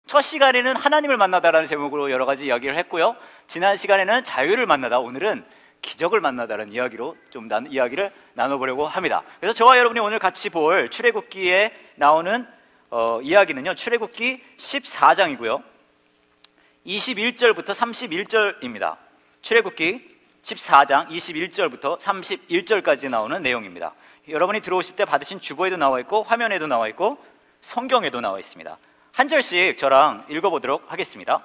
첫 시간에는 하나님을 만나다라는 제목으로 여러 가지 이야기를 했고요. 지난 시간에는 자유를 만나다, 오늘은 기적을 만나다라는 이야기로 좀 이야기를 나눠보려고 합니다. 그래서 저와 여러분이 오늘 같이 볼 출애굽기에 나오는 이야기는요, 출애굽기 14장이고요 21절부터 31절입니다 출애굽기 14장 21절부터 31절까지 나오는 내용입니다. 여러분이 들어오실 때 받으신 주보에도 나와 있고 화면에도 나와 있고 성경에도 나와 있습니다. 한 절씩 저랑 읽어보도록 하겠습니다.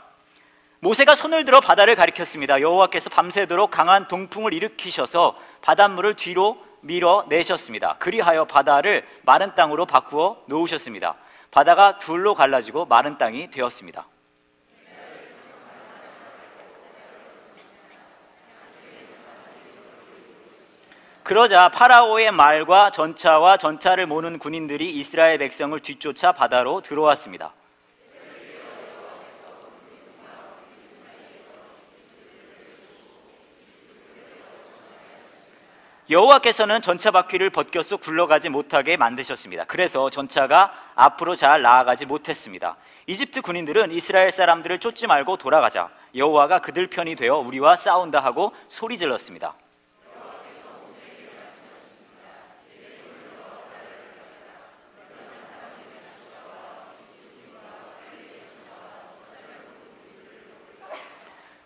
모세가 손을 들어 바다를 가리켰습니다. 여호와께서 밤새도록 강한 동풍을 일으키셔서 바닷물을 뒤로 밀어내셨습니다. 그리하여 바다를 마른 땅으로 바꾸어 놓으셨습니다. 바다가 둘로 갈라지고 마른 땅이 되었습니다. 그러자 파라오의 말과 전차와 전차를 모는 군인들이 이스라엘 백성을 뒤쫓아 바다로 들어왔습니다. 여호와께서는 전차 바퀴를 벗겨서 굴러가지 못하게 만드셨습니다. 그래서 전차가 앞으로 잘 나아가지 못했습니다. 이집트 군인들은 이스라엘 사람들을 쫓지 말고 돌아가자, 여호와가 그들 편이 되어 우리와 싸운다 하고 소리질렀습니다.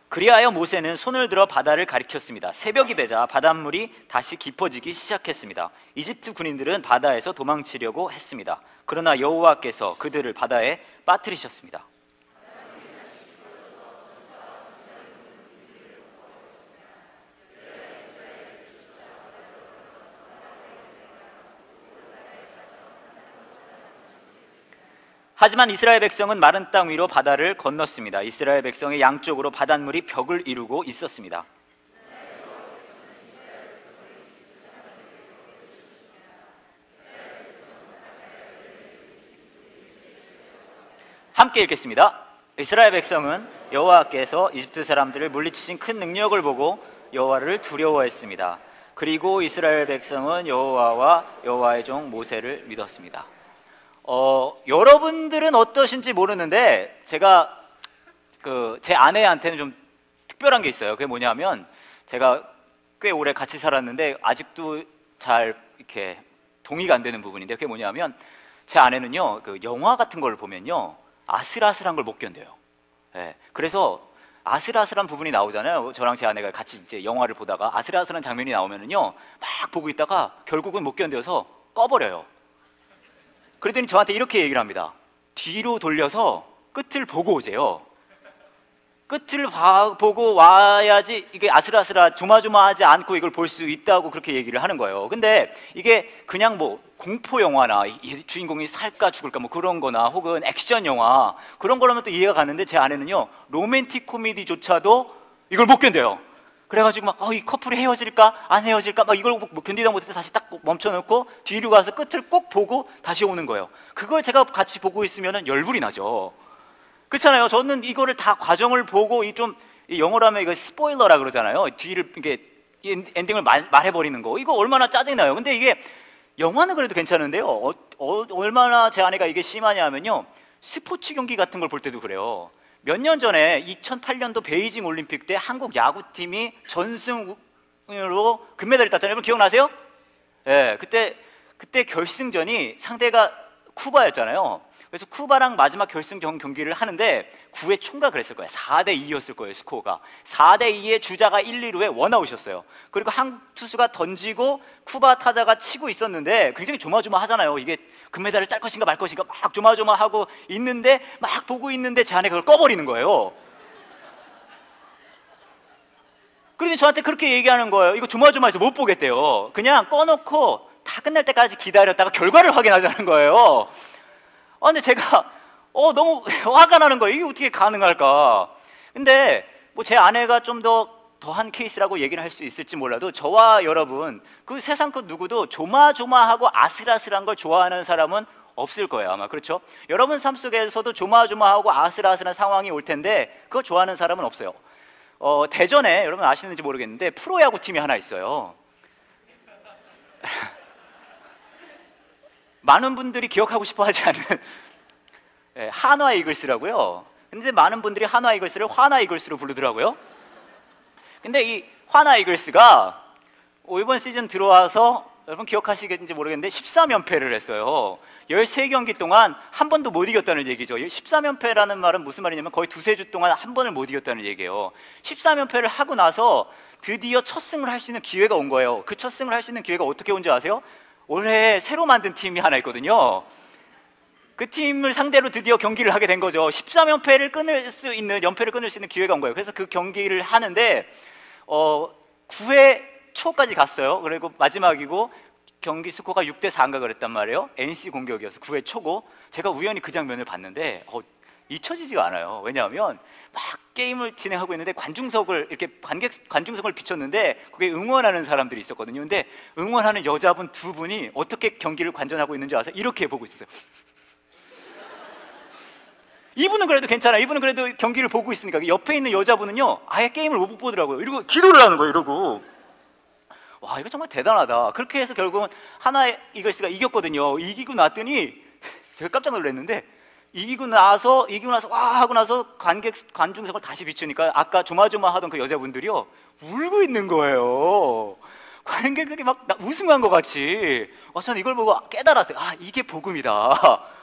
그리하여 모세는 손을 들어 바다를 가리켰습니다. 새벽이 되자 바닷물이 다시 깊어지기 시작했습니다. 이집트 군인들은 바다에서 도망치려고 했습니다. 그러나 여호와께서 그들을 바다에 빠뜨리셨습니다. 하지만 이스라엘 백성은 마른 땅 위로 바다를 건넜습니다. 이스라엘 백성의 양쪽으로 바닷물이 벽을 이루고 있었습니다. 함께 읽겠습니다. 이스라엘 백성은 여호와께서 이집트 사람들을 물리치신 큰 능력을 보고 여호와를 두려워했습니다. 그리고 이스라엘 백성은 여호와와 여호와의 종 모세를 믿었습니다. 여러분들은 어떠신지 모르는데 제가 제 아내한테는 좀 특별한 게 있어요. 그게 뭐냐면, 제가 꽤 오래 같이 살았는데 아직도 잘 이렇게 동의가 안 되는 부분인데, 그게 뭐냐면 제 아내는요, 영화 같은 걸 보면요 아슬아슬한 걸 못 견뎌요. 네, 그래서 아슬아슬한 부분이 나오잖아요. 저랑 제 아내가 같이 이제 영화를 보다가 아슬아슬한 장면이 나오면은요 막 보고 있다가 결국은 못 견뎌서 꺼버려요. 그랬더니 저한테 이렇게 얘기를 합니다. 뒤로 돌려서 끝을 보고 오세요. 끝을 보고 와야지 이게 조마조마하지 않고 이걸 볼 수 있다고 그렇게 얘기를 하는 거예요. 근데 이게 그냥 뭐 공포 영화나 주인공이 살까 죽을까 뭐 그런 거나 혹은 액션 영화 그런 거라면 또 이해가 가는데, 제 아내는요 로맨틱 코미디조차도 이걸 못 견뎌요. 그래가지고 막 이 커플이 헤어질까 안 헤어질까 막 이걸 못 견디다 못해서 다시 딱 멈춰놓고 뒤로 가서 끝을 꼭 보고 다시 오는 거예요. 그걸 제가 같이 보고 있으면 열불이 나죠. 그렇잖아요. 저는 이거를 다 과정을 보고 이 영어로 하면 이거 스포일러라 그러잖아요. 뒤를 이게 엔딩을 말해버리는 거, 이거 얼마나 짜증이 나요. 근데 이게 영화는 그래도 괜찮은데요, 얼마나 제 아내가 이게 심하냐면요, 스포츠 경기 같은 걸 볼 때도 그래요. 몇 년 전에 2008년도 베이징 올림픽 때 한국 야구팀이 전승으로 금메달을 땄잖아요. 여러분 기억나세요? 네, 그때 결승전이 상대가 쿠바였잖아요. 그래서 쿠바랑 마지막 결승 경기를 하는데 9회 총가 그랬을 거예요. 4대2였을 거예요. 스코어가 4대2에 주자가 1, 2루에 원아웃이었어요. 그리고 한 투수가 던지고 쿠바 타자가 치고 있었는데 굉장히 조마조마하잖아요. 이게 금메달을 딸 것인가 말 것인가 막 조마조마하고 있는데, 막 보고 있는데 제 아내가 그걸 꺼버리는 거예요. 그러더니 저한테 그렇게 얘기하는 거예요. 이거 조마조마해서 못 보겠대요. 그냥 꺼놓고 다 끝날 때까지 기다렸다가 결과를 확인하자는 거예요. 근데 제가 너무 화가 나는 거예요. 이게 어떻게 가능할까? 근데 뭐 제 아내가 좀 더한 케이스라고 얘기를 할 수 있을지 몰라도, 저와 여러분 그 세상 그 누구도 조마조마하고 아슬아슬한 걸 좋아하는 사람은 없을 거예요, 아마. 그렇죠? 여러분 삶 속에서도 조마조마하고 아슬아슬한 상황이 올 텐데 그거 좋아하는 사람은 없어요. 대전에 여러분 아시는지 모르겠는데 프로야구 팀이 하나 있어요. 많은 분들이 기억하고 싶어 하지 않는 예, 한화 이글스라고요. 근데 많은 분들이 한화 이글스를 화나 이글스로 부르더라고요. 근데 이 화나 이글스가 이번 시즌 들어와서 여러분 기억하시겠는지 모르겠는데 13연패를 했어요. 13경기 동안 한 번도 못 이겼다는 얘기죠. 13연패라는 말은 무슨 말이냐면 거의 두세 주 동안 한 번을 못 이겼다는 얘기예요. 13연패를 하고 나서 드디어 첫 승을 할 수 있는 기회가 온 거예요. 그 첫 승을 할 수 있는 기회가 어떻게 온지 아세요? 올해 새로 만든 팀이 하나 있거든요. 그 팀을 상대로 드디어 경기를 하게 된 거죠. 13연패를 끊을 수 있는, 연패를 끊을 수 있는 기회가 온 거예요. 그래서 그 경기를 하는데 9회 초까지 갔어요. 그리고 마지막이고 경기 스코어가 6대4인가 그랬단 말이에요. NC 공격이어서 9회 초고, 제가 우연히 그 장면을 봤는데 잊혀지지가 않아요. 왜냐하면 막 게임을 진행하고 있는데 관중석을 이렇게 관중석을 비췄는데 거기에 응원하는 사람들이 있었거든요. 근데 응원하는 여자분 두 분이 어떻게 경기를 관전하고 있는지 아세요? 이렇게 보고 있었어요. 이분은 그래도 괜찮아요. 이분은 그래도 경기를 보고 있으니까. 옆에 있는 여자분은요 아예 게임을 못 보더라고요. 이러고 기도를 하는 거예요. 이러고. 와, 이거 정말 대단하다. 그렇게 해서 결국은 하나 이글스가 이겼거든요. 이기고 났더니 제가 깜짝 놀랐는데, 이기고 나서 와 하고 나서 관중석을 다시 비추니까 아까 조마조마하던 그 여자분들이요 울고 있는 거예요. 관객들이 막 웃음한 것 같이. 저는 이걸 보고 깨달았어요. 아, 이게 복음이다.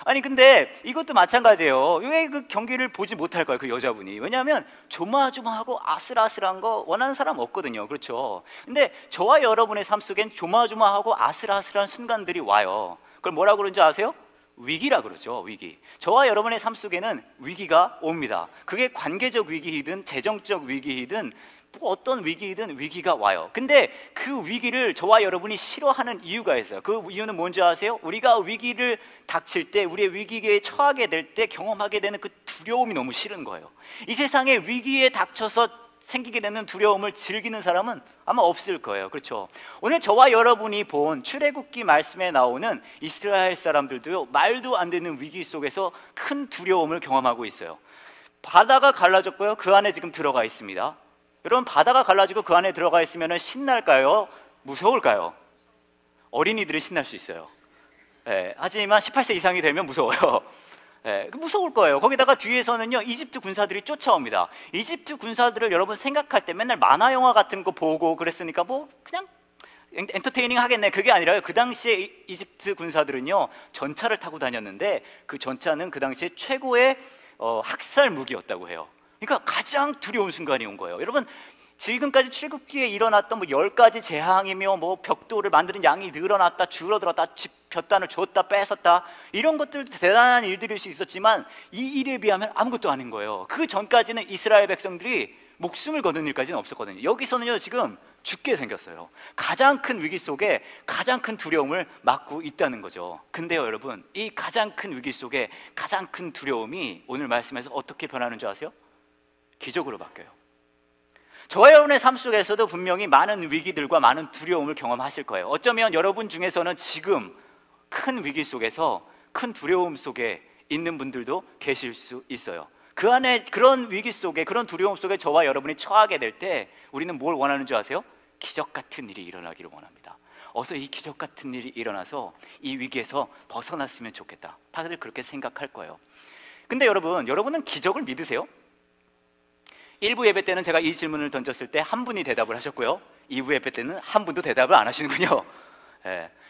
아니 근데 이것도 마찬가지예요. 왜 그 경기를 보지 못할까요? 그 여자분이. 왜냐하면 조마조마하고 아슬아슬한 거 원하는 사람 없거든요. 그렇죠? 근데 저와 여러분의 삶 속엔 조마조마하고 아슬아슬한 순간들이 와요. 그걸 뭐라고 그러는지 아세요? 위기라 그러죠. 위기. 저와 여러분의 삶 속에는 위기가 옵니다. 그게 관계적 위기이든 재정적 위기이든 뭐 어떤 위기이든 위기가 와요. 근데 그 위기를 저와 여러분이 싫어하는 이유가 있어요. 그 이유는 뭔지 아세요? 우리가 위기를 닥칠 때, 우리의 위기에 처하게 될 때 경험하게 되는 그 두려움이 너무 싫은 거예요. 이 세상에 위기에 닥쳐서 생기게 되는 두려움을 즐기는 사람은 아마 없을 거예요. 그렇죠? 오늘 저와 여러분이 본 출애굽기 말씀에 나오는 이스라엘 사람들도요 말도 안 되는 위기 속에서 큰 두려움을 경험하고 있어요. 바다가 갈라졌고요, 그 안에 지금 들어가 있습니다. 여러분, 바다가 갈라지고 그 안에 들어가 있으면 신날까요? 무서울까요? 어린이들은 신날 수 있어요. 하지만 18세 이상이 되면 무서워요. 무서울 거예요. 거기다가 뒤에서는요 이집트 군사들이 쫓아옵니다. 이집트 군사들을 여러분 생각할 때 맨날 만화 영화 같은 거 보고 그랬으니까 뭐 그냥 엔터테이닝 하겠네, 그게 아니라요. 그 당시에 이집트 군사들은요 전차를 타고 다녔는데 그 전차는 그 당시에 최고의 학살 무기였다고 해요. 그러니까 가장 두려운 순간이 온 거예요. 여러분, 지금까지 출애굽기에 일어났던 뭐 10가지 재앙이며 뭐 벽돌을 만드는 양이 늘어났다 줄어들었다, 볕단을 줬다 뺏었다, 이런 것들도 대단한 일들일 수 있었지만 이 일에 비하면 아무것도 아닌 거예요. 그 전까지는 이스라엘 백성들이 목숨을 거는 일까지는 없었거든요. 여기서는요 지금 죽게 생겼어요. 가장 큰 위기 속에 가장 큰 두려움을 맞고 있다는 거죠. 근데요 여러분, 이 가장 큰 위기 속에 가장 큰 두려움이 오늘 말씀에서 어떻게 변하는 줄 아세요? 기적으로 바뀌어요. 저와 여러분의 삶 속에서도 분명히 많은 위기들과 많은 두려움을 경험하실 거예요. 어쩌면 여러분 중에서는 지금 큰 위기 속에서 큰 두려움 속에 있는 분들도 계실 수 있어요. 그 안에 그런 위기 속에, 그런 두려움 속에 저와 여러분이 처하게 될 때 우리는 뭘 원하는 줄 아세요? 기적 같은 일이 일어나기를 원합니다. 어서 이 기적 같은 일이 일어나서 이 위기에서 벗어났으면 좋겠다. 다들 그렇게 생각할 거예요. 근데 여러분은 기적을 믿으세요? 1부 예배 때는 제가 이 질문을 던졌을 때 한 분이 대답을 하셨고요, 2부 예배 때는 한 분도 대답을 안 하시는군요.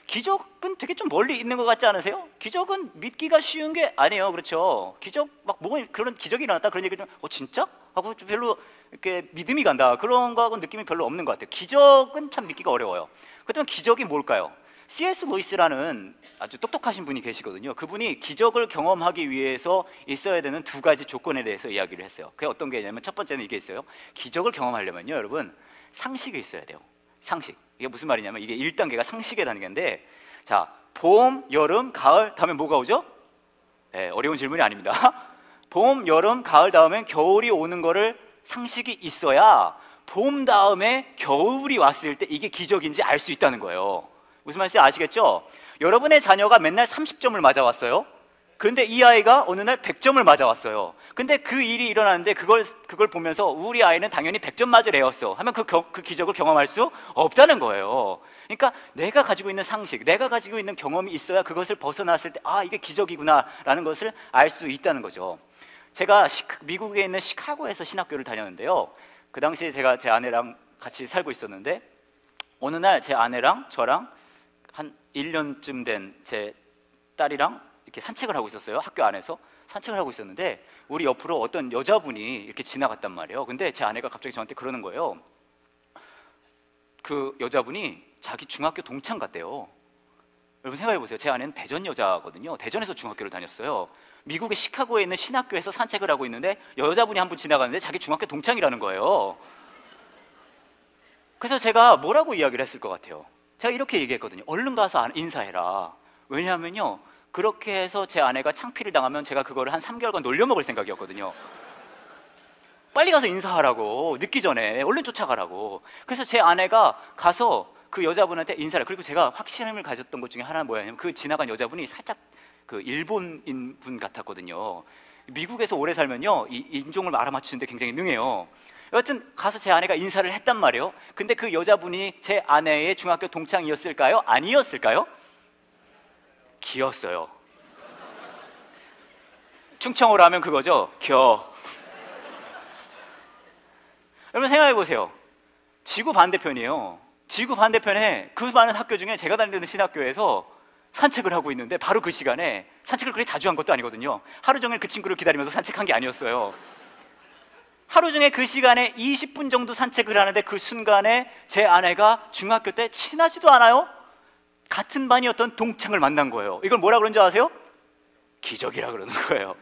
기적은 되게 좀 멀리 있는 것 같지 않으세요? 기적은 믿기가 쉬운 게 아니에요. 그렇죠? 기적 막 뭐 그런 기적이 일어났다 그런 얘기 좀 진짜? 하고 별로 이렇게 믿음이 간다 그런 거하고 느낌이 별로 없는 것 같아요. 기적은 참 믿기가 어려워요. 그렇다면 기적이 뭘까요? C.S. 루이스라는 아주 똑똑하신 분이 계시거든요. 그분이 기적을 경험하기 위해서 있어야 되는 두 가지 조건에 대해서 이야기를 했어요. 그게 어떤 게 있냐면 첫 번째는 이게 있어요. 기적을 경험하려면요 여러분, 상식이 있어야 돼요. 상식. 이게 무슨 말이냐면 이게 1단계가 상식의 단계인데, 자, 봄, 여름, 가을 다음에 뭐가 오죠? 어려운 질문이 아닙니다. 봄, 여름, 가을 다음엔 겨울이 오는 거를 상식이 있어야 봄 다음에 겨울이 왔을 때 이게 기적인지 알 수 있다는 거예요. 무슨 말인지 아시겠죠? 여러분의 자녀가 맨날 30점을 맞아왔어요. 그런데 이 아이가 어느 날 100점을 맞아왔어요. 근데 그 일이 일어나는데 그걸 보면서 우리 아이는 당연히 100점 맞을 애였어 하면 그 기적을 경험할 수 없다는 거예요. 그러니까 내가 가지고 있는 상식, 내가 가지고 있는 경험이 있어야 그것을 벗어났을 때 아, 이게 기적이구나 라는 것을 알 수 있다는 거죠. 제가 미국에 있는 시카고에서 신학교를 다녔는데요, 그 당시에 제가 제 아내랑 같이 살고 있었는데 어느 날 제 아내랑 저랑 한 1년쯤 된 제 딸이랑 이렇게 산책을 하고 있었어요. 학교 안에서 산책을 하고 있었는데 우리 옆으로 어떤 여자분이 이렇게 지나갔단 말이에요. 근데 제 아내가 갑자기 저한테 그러는 거예요. 그 여자분이 자기 중학교 동창 같대요. 여러분 생각해 보세요. 제 아내는 대전 여자거든요. 대전에서 중학교를 다녔어요. 미국의 시카고에 있는 신학교에서 산책을 하고 있는데 여자분이 한 분 지나가는데 자기 중학교 동창이라는 거예요. 그래서 제가 뭐라고 이야기를 했을 것 같아요? 제가 이렇게 얘기했거든요. 얼른 가서 인사해라. 왜냐하면요, 그렇게 해서 제 아내가 창피를 당하면 제가 그거를 한 3개월간 놀려먹을 생각이었거든요. 빨리 가서 인사하라고, 늦기 전에 얼른 쫓아가라고. 그래서 제 아내가 가서 그 여자분한테 인사를, 그리고 제가 확신을 가졌던 것 중에 하나는 뭐냐면 그 지나간 여자분이 살짝 그 일본인 분 같았거든요. 미국에서 오래 살면요, 이 인종을 알아맞히는데 굉장히 능해요. 여하튼 가서 제 아내가 인사를 했단 말이에요. 근데 그 여자분이 제 아내의 중학교 동창이었을까요? 아니었을까요? 기였어요. 충청어로 하면 그거죠. 여러분 생각해 보세요. 지구 반대편이에요. 지구 반대편에 그 많은 학교 중에 제가 다니는 신학교에서 산책을 하고 있는데 바로 그 시간에, 산책을 그렇게 자주 한 것도 아니거든요. 하루 종일 그 친구를 기다리면서 산책한 게 아니었어요. 하루 중에 그 시간에 20분 정도 산책을 하는데 그 순간에 제 아내가 중학교 때 친하지도 않아요, 같은 반이었던 동창을 만난 거예요. 이걸 뭐라 그런 줄 아세요? 기적이라 그러는 거예요.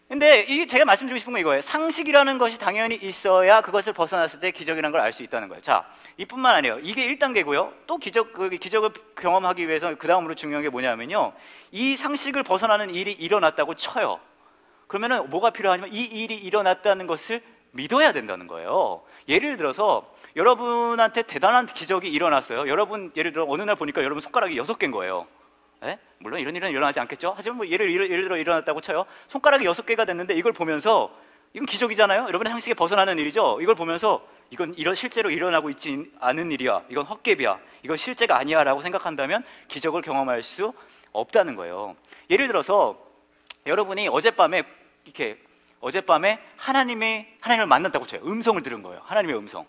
근데 이게 제가 말씀드리고 싶은 건 이거예요. 상식이라는 것이 당연히 있어야 그것을 벗어났을 때 기적이라는 걸 알 수 있다는 거예요. 자, 이뿐만 아니에요. 이게 1단계고요. 또 기적을 경험하기 위해서 그 다음으로 중요한 게 뭐냐면요, 이 상식을 벗어나는 일이 일어났다고 쳐요. 그러면은 뭐가 필요하냐면 이 일이 일어났다는 것을 믿어야 된다는 거예요. 예를 들어서 여러분한테 대단한 기적이 일어났어요. 여러분 예를 들어 어느 날 보니까 여러분 손가락이 6개인 거예요. 에? 물론 이런 일은 일어나지 않겠죠. 하지만 뭐 예를 들어 일어났다고 쳐요. 손가락이 6개가 됐는데 이걸 보면서 이건 기적이잖아요. 여러분의 상식에 벗어나는 일이죠. 이걸 보면서 이건 실제로 일어나고 있지 않은 일이야, 이건 헛개비야, 이건 실제가 아니야 라고 생각한다면 기적을 경험할 수 없다는 거예요. 예를 들어서 여러분이 어젯밤에 하나님을 만났다고 쳐요. 음성을 들은 거예요. 하나님의 음성.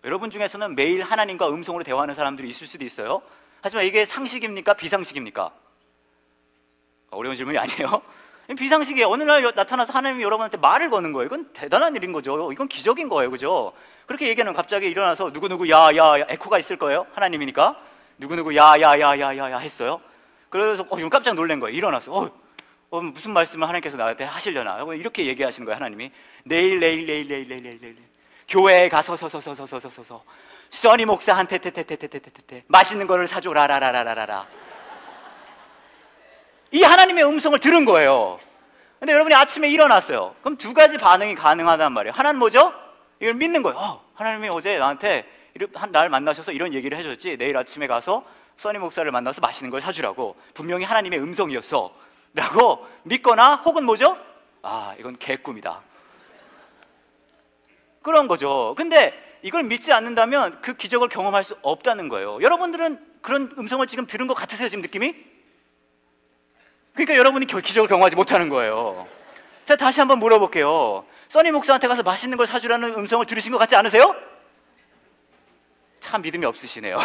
여러분 중에서는 매일 하나님과 음성으로 대화하는 사람들이 있을 수도 있어요. 하지만 이게 상식입니까? 비상식입니까? 어려운 질문이 아니에요. 비상식이에요. 어느 날 나타나서 하나님이 여러분한테 말을 거는 거예요. 이건 대단한 일인 거죠. 이건 기적인 거예요. 그죠? 그렇게 얘기하면 갑자기 일어나서 누구누구 야야야 에코가 있을 거예요. 하나님이니까 누구누구 야야야야야야 했어요. 그래서 좀 깜짝 놀란 거예요. 일어나서 무슨 말씀을 하나님께서 나한테 하시려나 이렇게 얘기하시는 거예요. 하나님이 내일 교회에 가서 써니 목사한테 맛있는 거를 사줘라라라라라라. 이 하나님의 음성을 들은 거예요. 근데 여러분이 아침에 일어났어요. 그럼 두 가지 반응이 가능하단 말이에요. 하나는 뭐죠? 이걸 믿는 거예요. 하나님이 어제 나한테 날 만나셔서 이런 얘기를 해줬지, 내일 아침에 가서 써니 목사를 만나서 맛있는 걸 사주라고 분명히 하나님의 음성이었어 라고 믿거나, 혹은 뭐죠? 이건 개꿈이다, 그런 거죠. 근데 이걸 믿지 않는다면 그 기적을 경험할 수 없다는 거예요. 여러분들은 그런 음성을 지금 들은 것 같으세요? 지금 느낌이? 그러니까 여러분이 기적을 경험하지 못하는 거예요. 자, 다시 한번 물어볼게요. 써니 목사한테 가서 맛있는 걸 사주라는 음성을 들으신 것 같지 않으세요? 참 믿음이 없으시네요.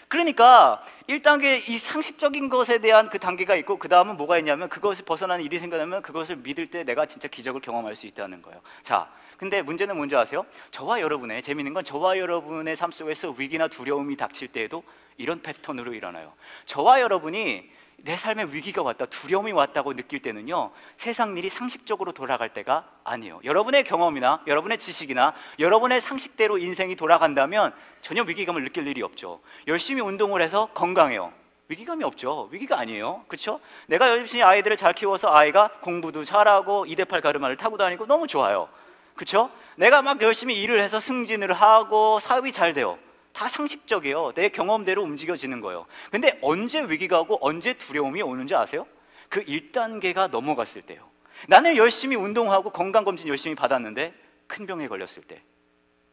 그러니까 1단계 이 상식적인 것에 대한 그 단계가 있고, 그 다음은 뭐가 있냐면 그것을 벗어나는 일이 생겨나면 그것을 믿을 때 내가 진짜 기적을 경험할 수 있다는 거예요. 자, 근데 문제는 뭔지 아세요? 재미있는 건 저와 여러분의 삶 속에서 위기나 두려움이 닥칠 때에도 이런 패턴으로 일어나요. 저와 여러분이 내 삶에 위기가 왔다, 두려움이 왔다고 느낄 때는요, 세상 일이 상식적으로 돌아갈 때가 아니에요. 여러분의 경험이나 여러분의 지식이나 여러분의 상식대로 인생이 돌아간다면 전혀 위기감을 느낄 일이 없죠. 열심히 운동을 해서 건강해요. 위기감이 없죠. 위기가 아니에요. 그렇죠? 내가 열심히 아이들을 잘 키워서 아이가 공부도 잘하고 2대8 가르마를 타고 다니고 너무 좋아요. 그렇죠? 내가 막 열심히 일을 해서 승진을 하고 사업이 잘 돼요. 다 상식적이에요. 내 경험대로 움직여지는 거예요. 근데 언제 위기가 오고 언제 두려움이 오는지 아세요? 그 1단계가 넘어갔을 때요. 나는 열심히 운동하고 건강검진 열심히 받았는데 큰 병에 걸렸을 때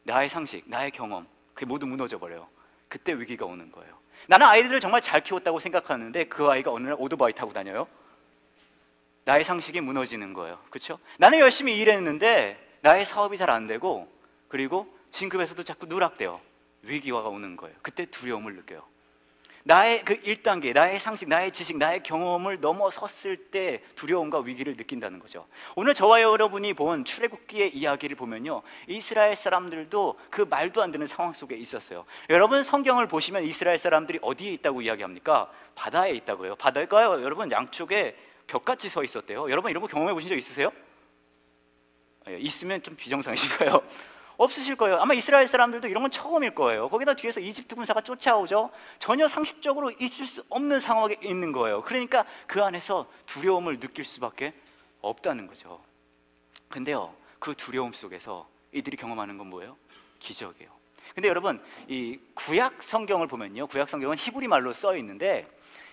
나의 상식, 나의 경험 그게 모두 무너져 버려요. 그때 위기가 오는 거예요. 나는 아이들을 정말 잘 키웠다고 생각하는데 그 아이가 어느 날 오토바이 타고 다녀요. 나의 상식이 무너지는 거예요. 그렇죠? 나는 열심히 일했는데 나의 사업이 잘 안 되고 그리고 진급에서도 자꾸 누락돼요. 위기가 오는 거예요. 그때 두려움을 느껴요. 나의 그 1단계, 나의 상식, 나의 지식, 나의 경험을 넘어섰을 때 두려움과 위기를 느낀다는 거죠. 오늘 저와 여러분이 본 출애굽기의 이야기를 보면요, 이스라엘 사람들도 그 말도 안 되는 상황 속에 있었어요. 여러분 성경을 보시면 이스라엘 사람들이 어디에 있다고 이야기합니까? 바다에 있다고요. 바다가요, 여러분 양쪽에 벽같이 서 있었대요. 여러분 이런 거 경험해 보신 적 있으세요? 있으면 좀 비정상이신가요? 없으실 거예요. 아마 이스라엘 사람들도 이런 건 처음일 거예요. 거기다 뒤에서 이집트 군사가 쫓아오죠. 전혀 상식적으로 있을 수 없는 상황에 있는 거예요. 그러니까 그 안에서 두려움을 느낄 수밖에 없다는 거죠. 근데요, 그 두려움 속에서 이들이 경험하는 건 뭐예요? 기적이에요. 근데 여러분, 이 구약 성경을 보면요, 구약 성경은 히브리 말로 써 있는데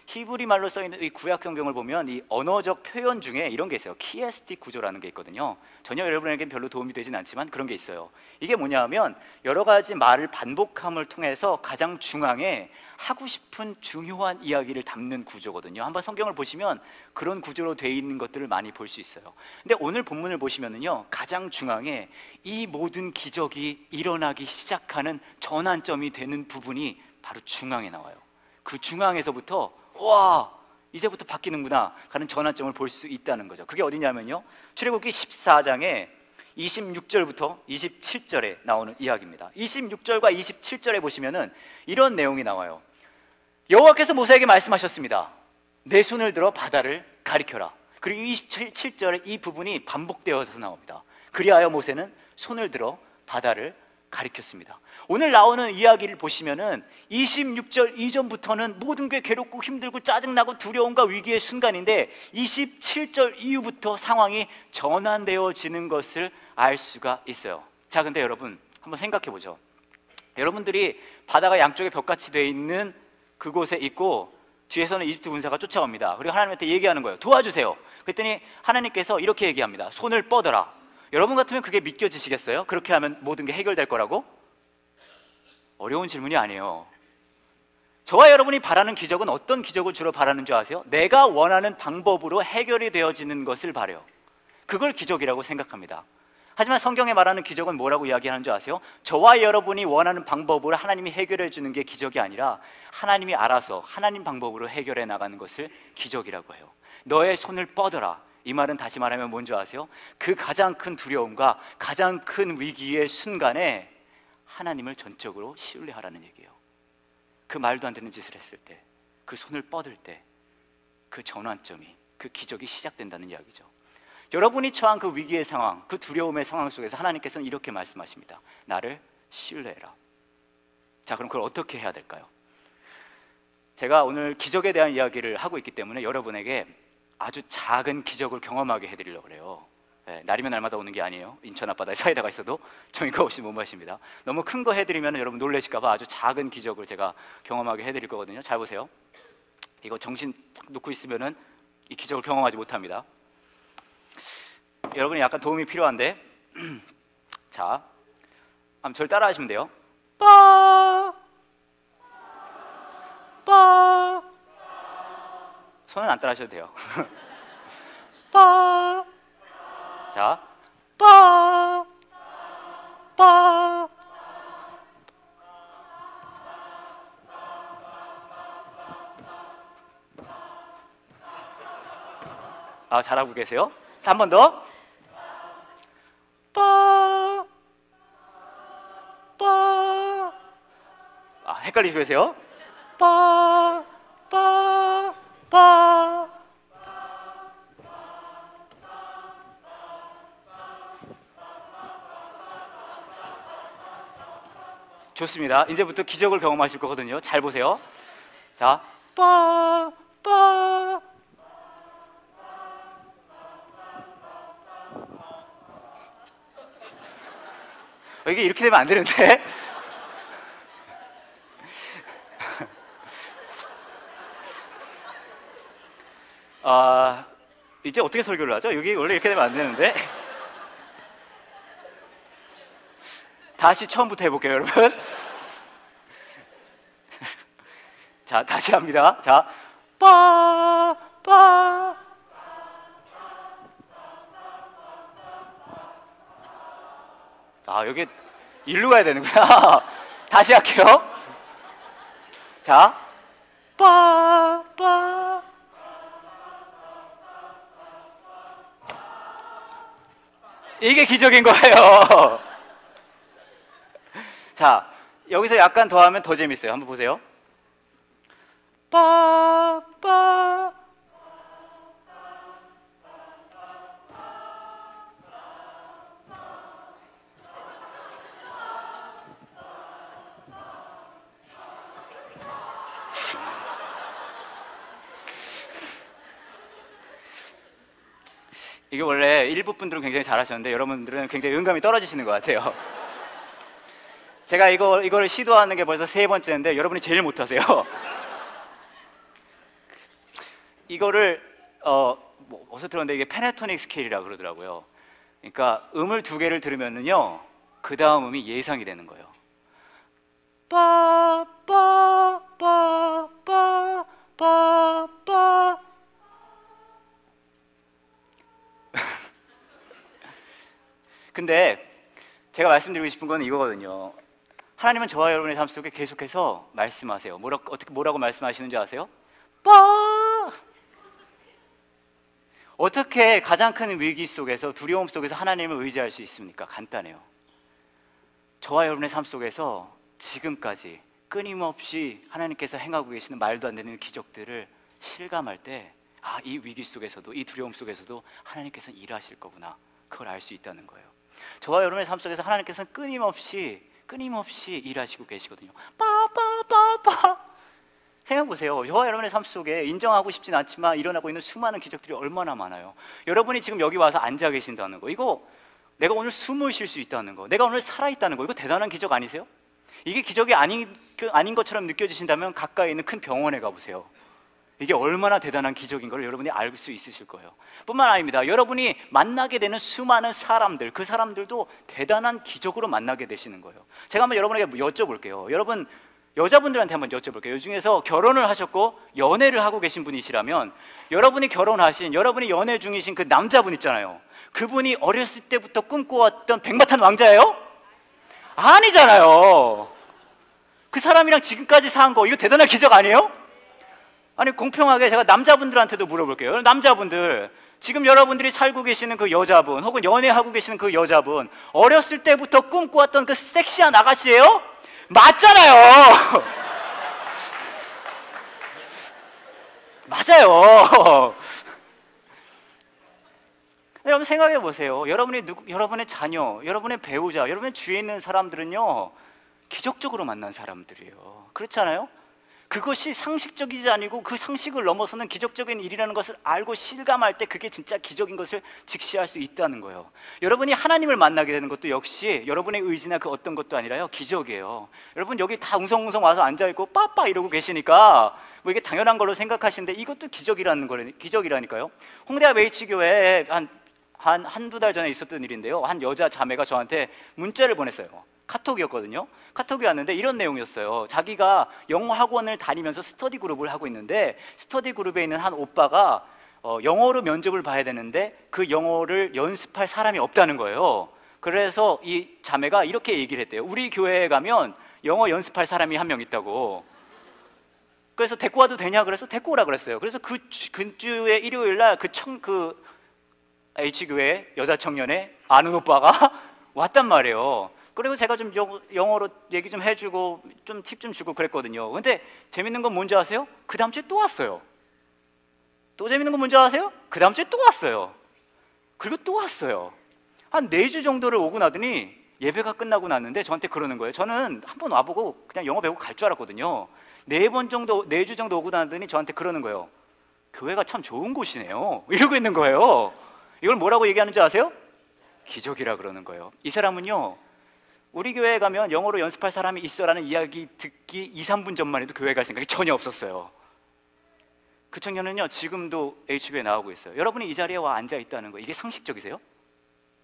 히브리 말로 써 있는 이 구약 성경을 보면 이 언어적 표현 중에 이런 게 있어요. 키에스틱 구조라는 게 있거든요. 전혀 여러분에게는 별로 도움이 되진 않지만 그런 게 있어요. 이게 뭐냐면 여러 가지 말을 반복함을 통해서 가장 중앙에 하고 싶은 중요한 이야기를 담는 구조거든요. 한번 성경을 보시면 그런 구조로 되어 있는 것들을 많이 볼 수 있어요. 근데 오늘 본문을 보시면은요, 가장 중앙에 이 모든 기적이 일어나기 시작하는 전환점이 되는 부분이 바로 중앙에 나와요. 그 중앙에서부터 와, 이제부터 바뀌는구나 하는 전환점을 볼 수 있다는 거죠. 그게 어디냐면요, 출애굽기 14장에 26절부터 27절에 나오는 이야기입니다. 26절과 27절에 보시면은 이런 내용이 나와요. 여호와께서 모세에게 말씀하셨습니다. 내 손을 들어 바다를 가리켜라. 그리고 27절에 이 부분이 반복되어서 나옵니다. 그리하여 모세는 손을 들어 바다를 가리켰습니다. 오늘 나오는 이야기를 보시면은 26절 이전부터는 모든 게 괴롭고 힘들고 짜증나고 두려움과 위기의 순간인데 27절 이후부터 상황이 전환되어지는 것을 알 수가 있어요. 자, 근데 여러분 한번 생각해 보죠. 여러분들이 바다가 양쪽에 벽같이 되어 있는 그곳에 있고 뒤에서는 이집트 군사가 쫓아옵니다. 그리고 하나님한테 얘기하는 거예요. 도와주세요. 그랬더니 하나님께서 이렇게 얘기합니다. 손을 뻗어라. 여러분 같으면 그게 믿겨지시겠어요? 그렇게 하면 모든 게 해결될 거라고? 어려운 질문이 아니에요. 저와 여러분이 바라는 기적은 어떤 기적을 주로 바라는 줄 아세요? 내가 원하는 방법으로 해결이 되어지는 것을 바라요. 그걸 기적이라고 생각합니다. 하지만 성경에 말하는 기적은 뭐라고 이야기하는 줄 아세요? 저와 여러분이 원하는 방법으로 하나님이 해결해 주는 게 기적이 아니라 하나님이 알아서 하나님 방법으로 해결해 나가는 것을 기적이라고 해요. 너의 손을 뻗어라. 이 말은 다시 말하면 뭔지 아세요? 그 가장 큰 두려움과 가장 큰 위기의 순간에 하나님을 전적으로 신뢰하라는 얘기예요. 그 말도 안 되는 짓을 했을 때, 그 손을 뻗을 때, 그 전환점이, 그 기적이 시작된다는 이야기죠. 여러분이 처한 그 위기의 상황, 그 두려움의 상황 속에서 하나님께서는 이렇게 말씀하십니다. 나를 신뢰해라. 자, 그럼 그걸 어떻게 해야 될까요? 제가 오늘 기적에 대한 이야기를 하고 있기 때문에 여러분에게 아주 작은 기적을 경험하게 해드리려고 그래요. 날이면 날마다 오는 게 아니에요. 인천 앞바다에 사이다가 있어도 저희가 없이 못 마십니다. 너무 큰 거 해드리면 여러분 놀라실까 봐 아주 작은 기적을 제가 경험하게 해드릴 거거든요. 잘 보세요. 이거 정신 딱 놓고 있으면은 이 기적을 경험하지 못합니다. 여러분이 약간 도움이 필요한데 자, 한번 저를 따라 하시면 돼요. 빠 빠. 손은 안 따라 하셔도 돼요. 빠. 자, 빠 빠. 아, 잘하고 계세요. 자, 한 번 더. 빠 빠. 아, 헷갈리시고 계세요. 빠 빠 빠. 좋습니다. 이제부터 기적을 경험하실 거거든요. 잘 보세요. 자, 빠 빠. 이게 이렇게 되면 안 되는데. 이제 어떻게 설교를 하죠? 여기 원래 이렇게 되면 안 되는데. 다시 처음부터 해볼게요, 여러분. 자, 다시 합니다. 자, 빠, 빠. 아, 여기 일로 가야 되는구나. 다시 할게요. 자, 빠, 빠. 이게 기적인 거예요. 자, 여기서 약간 더 하면 더 재밌어요. 한번 보세요. 빠, 빠. 이게 원래 일부 분들은 굉장히 잘하셨는데 여러분들은 굉장히 음감이 떨어지시는 것 같아요. 제가 이걸 시도하는 게 벌써 3번째인데 여러분이 제일 못하세요. 이거를 어디서 들었는데 이게 페네토닉 스케일이라고 그러더라고요. 그러니까 음을 2개를 들으면은요, 그 다음 음이 예상이 되는 거예요. 빠, 빠, 빠, 빠, 빠, 빠. 근데 제가 말씀드리고 싶은 건 이거거든요. 하나님은 저와 여러분의 삶 속에 계속해서 말씀하세요. 뭐라고 말씀하시는지 아세요? 빠! 어떻게 가장 큰 위기 속에서, 두려움 속에서 하나님을 의지할 수 있습니까? 간단해요. 저와 여러분의 삶 속에서 지금까지 끊임없이 하나님께서 행하고 계시는 말도 안 되는 기적들을 실감할 때, 아, 이 위기 속에서도, 이 두려움 속에서도 하나님께서 일하실 거구나, 그걸 알 수 있다는 거예요. 저와 여러분의 삶 속에서 하나님께서는 끊임없이 일하시고 계시거든요. 빠빠빠빠. 생각해보세요. 저와 여러분의 삶 속에 인정하고 싶진 않지만 일어나고 있는 수많은 기적들이 얼마나 많아요. 여러분이 지금 여기 와서 앉아 계신다는 거, 이거 내가 오늘 숨을 쉴 수 있다는 거, 내가 오늘 살아있다는 거, 이거 대단한 기적 아니세요? 이게 기적이 아닌 것처럼 느껴지신다면 가까이 있는 큰 병원에 가보세요. 이게 얼마나 대단한 기적인 걸 여러분이 알 수 있으실 거예요. 뿐만 아닙니다. 여러분이 만나게 되는 수많은 사람들, 그 사람들도 대단한 기적으로 만나게 되시는 거예요. 제가 한번 여러분에게 여쭤볼게요. 여러분, 여자분들한테 한번 여쭤볼게요. 이 중에서 결혼을 하셨고 연애를 하고 계신 분이시라면, 여러분이 결혼하신, 여러분이 연애 중이신 그 남자분 있잖아요. 그분이 어렸을 때부터 꿈꿔왔던 백마탄 왕자예요? 아니잖아요. 그 사람이랑 지금까지 산 거, 이거 대단한 기적 아니에요? 아니, 공평하게 제가 남자분들한테도 물어볼게요. 남자분들, 지금 여러분들이 살고 계시는 그 여자분, 혹은 연애하고 계시는 그 여자분, 어렸을 때부터 꿈꿔왔던 그 섹시한 아가씨예요? 맞잖아요. 맞아요. 여러분 생각해 보세요. 여러분의 자녀, 여러분의 배우자, 여러분의 주위에 있는 사람들은요, 기적적으로 만난 사람들이에요. 그렇지 않아요? 그것이 상식적이지 아니고 그 상식을 넘어서는 기적적인 일이라는 것을 알고 실감할 때 그게 진짜 기적인 것을 직시할 수 있다는 거예요. 여러분이 하나님을 만나게 되는 것도 역시 여러분의 의지나 그 어떤 것도 아니라요, 기적이에요. 여러분 여기 다 웅성웅성 와서 앉아있고 빠빠 이러고 계시니까 뭐 이게 당연한 걸로 생각하시는데 이것도 기적이라니까요. 홍대 앞 H교회에 한두 달 전에 있었던 일인데요. 한 여자 자매가 저한테 문자를 보냈어요. 카톡이었거든요. 카톡이 왔는데 이런 내용이었어요. 자기가 영어 학원을 다니면서 스터디 그룹을 하고 있는데, 스터디 그룹에 있는 한 오빠가 영어로 면접을 봐야 되는데 그 영어를 연습할 사람이 없다는 거예요. 그래서 이 자매가 이렇게 얘기를 했대요. 우리 교회에 가면 영어 연습할 사람이 한 명 있다고. 그래서 데리고 와도 되냐 그래서 데리고 오라 그랬어요. 그래서 근주의 일요일 날 그 H교회 여자 청년의 아는 오빠가 왔단 말이에요. 그리고 제가 좀 영어로 얘기 좀 해주고 좀 팁 좀 주고 그랬거든요. 근데 재밌는 건 뭔지 아세요? 그 다음 주에 또 왔어요. 또 재밌는 건 뭔지 아세요? 그 다음 주에 또 왔어요. 그리고 또 왔어요. 한 4주 정도를 오고 나더니 예배가 끝나고 났는데 저한테 그러는 거예요. 저는 한 번 와보고 그냥 영어 배우고 갈 줄 알았거든요. 4주 정도 오고 나더니 저한테 그러는 거예요. 교회가 참 좋은 곳이네요. 이러고 있는 거예요. 이걸 뭐라고 얘기하는지 아세요? 기적이라 그러는 거예요. 이 사람은요, 우리 교회에 가면 영어로 연습할 사람이 있어라는 이야기 듣기 2, 3분 전만 해도 교회 갈 생각이 전혀 없었어요. 그 청년은요 지금도 HB에 나오고 있어요. 여러분이 이 자리에 와 앉아 있다는 거, 이게 상식적이세요?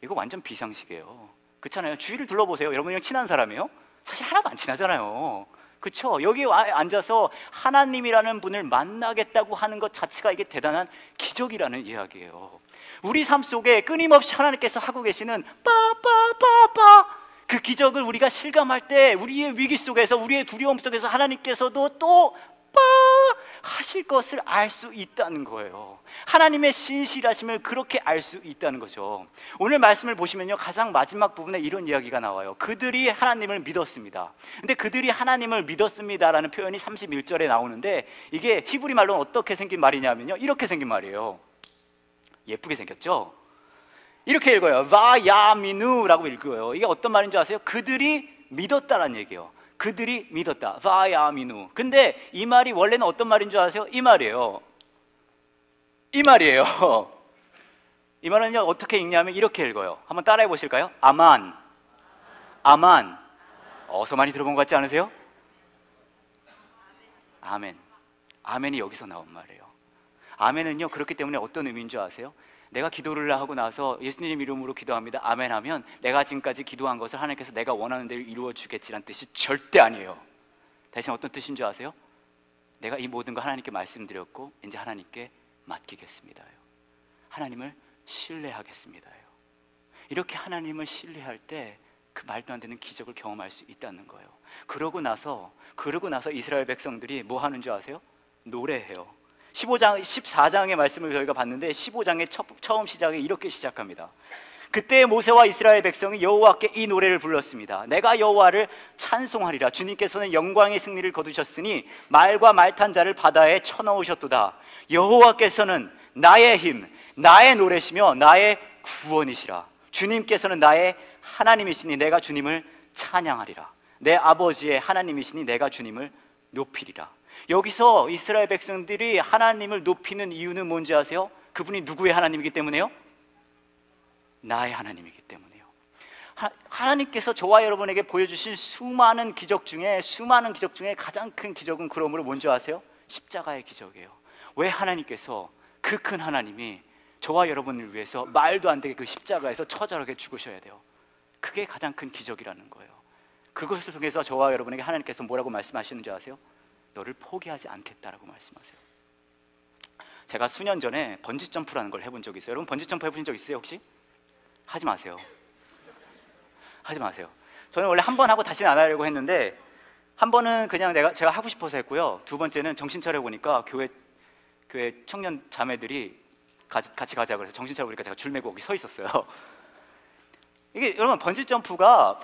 이거 완전 비상식이에요. 그렇잖아요. 주위를 둘러보세요. 여러분이랑 친한 사람이에요? 사실 하나도 안 친하잖아요. 그렇죠? 여기 와 앉아서 하나님이라는 분을 만나겠다고 하는 것 자체가 이게 대단한 기적이라는 이야기예요. 우리 삶 속에 끊임없이 하나님께서 하고 계시는 빠빠빠빠 그 기적을 우리가 실감할 때, 우리의 위기 속에서, 우리의 두려움 속에서 하나님께서도 또 하실 것을 알 수 있다는 거예요. 하나님의 신실하심을 그렇게 알 수 있다는 거죠. 오늘 말씀을 보시면요, 가장 마지막 부분에 이런 이야기가 나와요. 그들이 하나님을 믿었습니다. 근데 그들이 하나님을 믿었습니다라는 표현이 31절에 나오는데, 이게 히브리 말로는 어떻게 생긴 말이냐면요, 이렇게 생긴 말이에요. 예쁘게 생겼죠? 이렇게 읽어요. 바야미누라고 읽어요. 이게 어떤 말인지 아세요? 그들이 믿었다라는 얘기예요. 그들이 믿었다. 바야미누. 근데 이 말이 원래는 어떤 말인 줄 아세요? 이 말이에요. 이 말이에요. 이 말은요 어떻게 읽냐면 이렇게 읽어요. 한번 따라해 보실까요? 아만. 아만. 어서 많이 들어본 것 같지 않으세요? 아멘. 아멘이 여기서 나온 말이에요. 아멘은요 그렇기 때문에 어떤 의미인 줄 아세요? 내가 기도를 하고 나서 예수님 이름으로 기도합니다, 아멘 하면 내가 지금까지 기도한 것을 하나님께서 내가 원하는 대로 이루어 주겠지라는 뜻이 절대 아니에요. 대신 어떤 뜻인 줄 아세요? 내가 이 모든 거 하나님께 말씀드렸고 이제 하나님께 맡기겠습니다요. 하나님을 신뢰하겠습니다요. 이렇게 하나님을 신뢰할 때 그 말도 안 되는 기적을 경험할 수 있다는 거예요. 그러고 나서 이스라엘 백성들이 뭐 하는 줄 아세요? 노래해요. 15장, 14장의 말씀을 저희가 봤는데 15장의 처음 시작에 이렇게 시작합니다. 그때 모세와 이스라엘 백성이 여호와께 이 노래를 불렀습니다. 내가 여호와를 찬송하리라. 주님께서는 영광의 승리를 거두셨으니 말과 말 탄 자를 바다에 쳐넣으셨도다. 여호와께서는 나의 힘, 나의 노래시며 나의 구원이시라. 주님께서는 나의 하나님이시니 내가 주님을 찬양하리라. 내 아버지의 하나님이시니 내가 주님을 높이리라. 여기서 이스라엘 백성들이 하나님을 높이는 이유는 뭔지 아세요? 그분이 누구의 하나님이기 때문에요? 나의 하나님이기 때문에요. 하나님께서 저와 여러분에게 보여주신 수많은 기적 중에 가장 큰 기적은 그러므로 뭔지 아세요? 십자가의 기적이에요. 왜 하나님께서, 그 큰 하나님이 저와 여러분을 위해서 말도 안 되게 그 십자가에서 처절하게 죽으셔야 돼요. 그게 가장 큰 기적이라는 거예요. 그것을 통해서 저와 여러분에게 하나님께서 뭐라고 말씀하시는지 아세요? 너를 포기하지 않겠다라고 말씀하세요. 제가 수년 전에 번지 점프라는 걸 해본 적이 있어요. 여러분 번지 점프 해보신 적 있어요 혹시? 하지 마세요. 하지 마세요. 저는 원래 한 번 하고 다시는 안 하려고 했는데, 한 번은 그냥 제가 하고 싶어서 했고요. 두 번째는 정신 차려 보니까 교회 청년 자매들이 같이 가자 그래서 정신 차려 보니까 제가 줄 메고 거기 서 있었어요. 이게 여러분 번지 점프가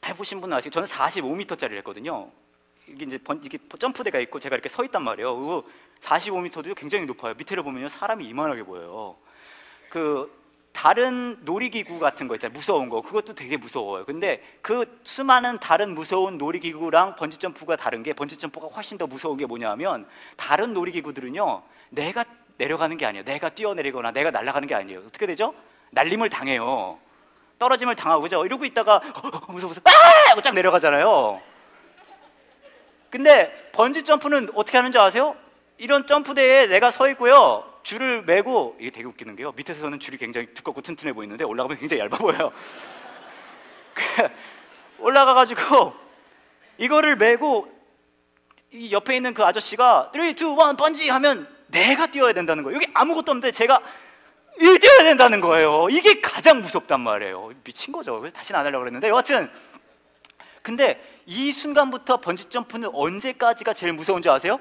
해보신 분은 아시죠? 저는 45m짜리를 했거든요. 이게 점프대가 있고 제가 이렇게 서 있단 말이에요. 그리고 45m도 굉장히 높아요. 밑에를 보면요 사람이 이만하게 보여요. 그 다른 놀이기구 같은 거 있잖아요, 무서운 거, 그것도 되게 무서워요. 근데 그 수많은 다른 무서운 놀이기구랑 번지점프가 다른 게, 번지점프가 훨씬 더 무서운 게 뭐냐면, 다른 놀이기구들은요 내가 내려가는 게 아니에요. 내가 뛰어내리거나 내가 날아가는 게 아니에요. 어떻게 되죠? 날림을 당해요. 떨어짐을 당하고, 그죠? 이러고 있다가 무서워 하고 쫙 내려가잖아요. 근데 번지 점프는 어떻게 하는지 아세요? 이런 점프대에 내가 서 있고요, 줄을 메고, 이게 되게 웃기는 게요, 밑에서는 줄이 굉장히 두껍고 튼튼해 보이는데 올라가면 굉장히 얇아 보여요. 올라가가지고 이거를 메고 이 옆에 있는 그 아저씨가 3, 2, 1 번지 하면 내가 뛰어야 된다는 거예요. 여기 아무것도 없는데 제가 뛰어야 된다는 거예요. 이게 가장 무섭단 말이에요. 미친 거죠. 그래서 다시는 안 하려고 그랬는데, 여하튼 근데 이 순간부터 번지점프는 언제까지가 제일 무서운지 아세요?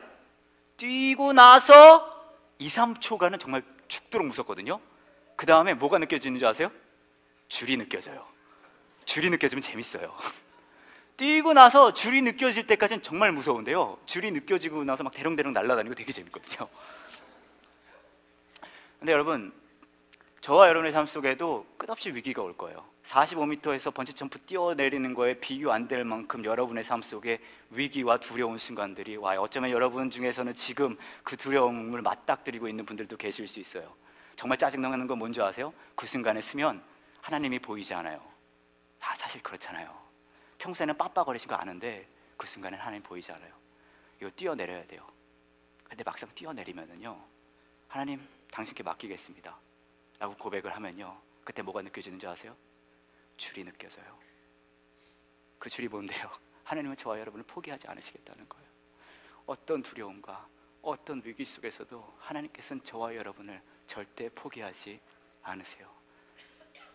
뛰고 나서 2, 3초간은 정말 죽도록 무섭거든요. 그 다음에 뭐가 느껴지는지 아세요? 줄이 느껴져요. 줄이 느껴지면 재밌어요. 뛰고 나서 줄이 느껴질 때까지는 정말 무서운데요, 줄이 느껴지고 나서 막 대롱대롱 날아다니고 되게 재밌거든요. 근데 여러분, 저와 여러분의 삶 속에도 끝없이 위기가 올 거예요. 45m에서 번지점프 뛰어내리는 거에 비교 안 될 만큼 여러분의 삶 속에 위기와 두려운 순간들이 와요. 어쩌면 여러분 중에서는 지금 그 두려움을 맞닥뜨리고 있는 분들도 계실 수 있어요. 정말 짜증나는 건 뭔지 아세요? 그 순간에 쓰면 하나님이 보이지 않아요. 사실 그렇잖아요. 평소에는 빡빡거리신 거 아는데 그 순간엔 하나님 보이지 않아요. 이거 뛰어내려야 돼요. 근데 막상 뛰어내리면은요, 하나님 당신께 맡기겠습니다 라고 고백을 하면요, 그때 뭐가 느껴지는 줄 아세요? 줄이 느껴져요. 그 줄이 뭔데요? 하나님은 저와 여러분을 포기하지 않으시겠다는 거예요. 어떤 두려움과 어떤 위기 속에서도 하나님께서는 저와 여러분을 절대 포기하지 않으세요.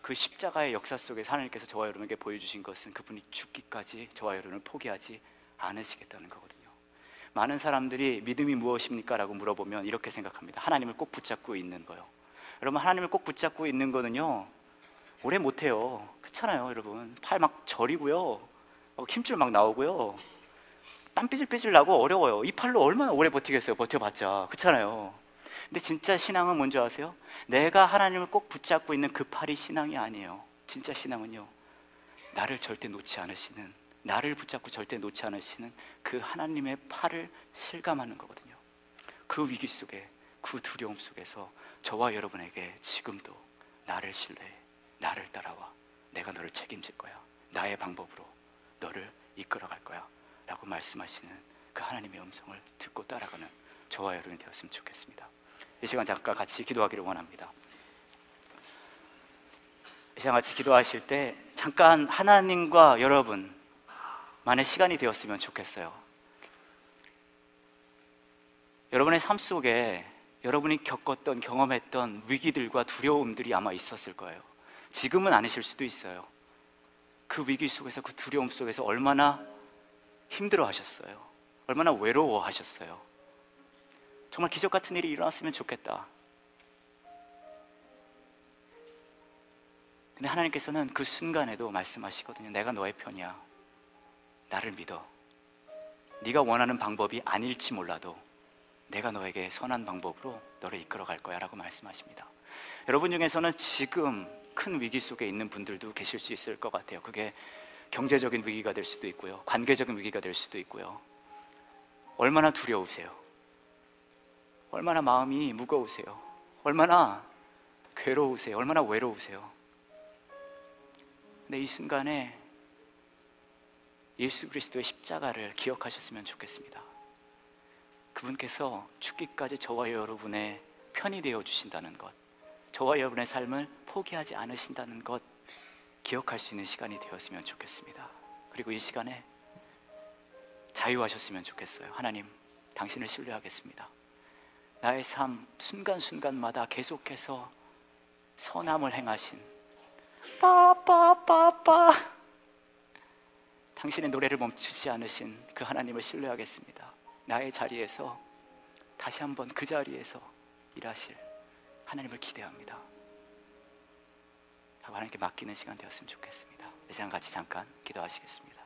그 십자가의 역사 속에서 하나님께서 저와 여러분에게 보여주신 것은 그분이 죽기까지 저와 여러분을 포기하지 않으시겠다는 거거든요. 많은 사람들이 믿음이 무엇입니까? 라고 물어보면 이렇게 생각합니다. 하나님을 꼭 붙잡고 있는 거요. 여러분, 하나님을 꼭 붙잡고 있는 거는요, 오래 못해요. 그렇잖아요, 여러분. 팔 막 저리고요, 힘줄 막 나오고요, 땀 삐질삐질 나고 어려워요. 이 팔로 얼마나 오래 버티겠어요, 버텨봤자. 그렇잖아요. 근데 진짜 신앙은 뭔지 아세요? 내가 하나님을 꼭 붙잡고 있는 그 팔이 신앙이 아니에요. 진짜 신앙은요, 나를 절대 놓지 않으시는, 나를 붙잡고 절대 놓지 않으시는 그 하나님의 팔을 실감하는 거거든요. 그 위기 속에, 그 두려움 속에서 저와 여러분에게 지금도 나를 신뢰해, 나를 따라와, 내가 너를 책임질 거야, 나의 방법으로 너를 이끌어갈 거야 라고 말씀하시는 그 하나님의 음성을 듣고 따라가는 저와 여러분이 되었으면 좋겠습니다. 이 시간 잠깐 같이 기도하기를 원합니다. 이 시간 같이 기도하실 때 잠깐 하나님과 여러분만의 시간이 되었으면 좋겠어요. 여러분의 삶 속에 여러분이 겪었던, 경험했던 위기들과 두려움들이 아마 있었을 거예요. 지금은 아니실 수도 있어요. 그 위기 속에서, 그 두려움 속에서 얼마나 힘들어 하셨어요. 얼마나 외로워 하셨어요. 정말 기적 같은 일이 일어났으면 좋겠다. 근데 하나님께서는 그 순간에도 말씀하시거든요. 내가 너의 편이야. 나를 믿어. 네가 원하는 방법이 아닐지 몰라도 내가 너에게 선한 방법으로 너를 이끌어갈 거야 라고 말씀하십니다. 여러분 중에서는 지금 큰 위기 속에 있는 분들도 계실 수 있을 것 같아요. 그게 경제적인 위기가 될 수도 있고요, 관계적인 위기가 될 수도 있고요. 얼마나 두려우세요? 얼마나 마음이 무거우세요? 얼마나 괴로우세요? 얼마나 외로우세요? 근데 이 순간에 예수 그리스도의 십자가를 기억하셨으면 좋겠습니다. 그분께서 죽기까지 저와 여러분의 편이 되어 주신다는 것, 저와 여러분의 삶을 포기하지 않으신다는 것 기억할 수 있는 시간이 되었으면 좋겠습니다. 그리고 이 시간에 자유하셨으면 좋겠어요. 하나님, 당신을 신뢰하겠습니다. 나의 삶 순간순간마다 계속해서 선함을 행하신 빠빠빠빠 당신의 노래를 멈추지 않으신 그 하나님을 신뢰하겠습니다. 나의 자리에서 다시 한번 그 자리에서 일하실 하나님을 기대합니다 하고 하나님께 맡기는 시간 되었으면 좋겠습니다. 이 시간 같이 잠깐 기도하시겠습니다.